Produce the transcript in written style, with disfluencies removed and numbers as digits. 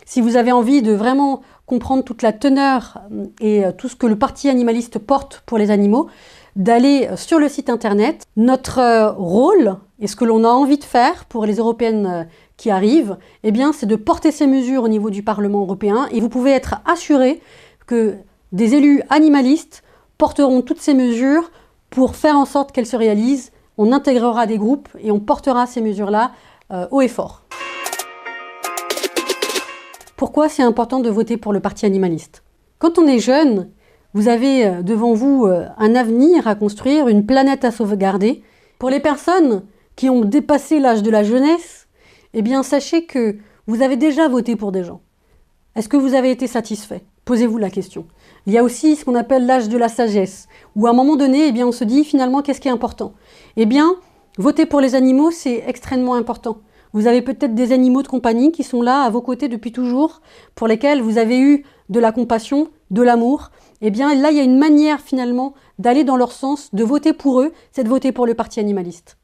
Si vous avez envie de vraiment comprendre toute la teneur et tout ce que le parti animaliste porte pour les animaux, d'aller sur le site internet. Notre rôle et ce que l'on a envie de faire pour les européennes qui arrivent, eh bien, c'est de porter ces mesures au niveau du Parlement européen et vous pouvez être assuré que des élus animalistes porteront toutes ces mesures pour faire en sorte qu'elles se réalisent. On intégrera des groupes et on portera ces mesures-là haut et fort. Pourquoi c'est important de voter pour le parti animaliste? Quand on est jeune, vous avez devant vous un avenir à construire, une planète à sauvegarder. Pour les personnes qui ont dépassé l'âge de la jeunesse, eh bien sachez que vous avez déjà voté pour des gens. Est-ce que vous avez été satisfait? Posez-vous la question. Il y a aussi ce qu'on appelle l'âge de la sagesse, où à un moment donné, eh bien, on se dit finalement qu'est-ce qui est important? Eh bien, voter pour les animaux, c'est extrêmement important. Vous avez peut-être des animaux de compagnie qui sont là à vos côtés depuis toujours, pour lesquels vous avez eu de la compassion, de l'amour. Eh bien là, il y a une manière finalement d'aller dans leur sens, de voter pour eux, c'est de voter pour le parti animaliste.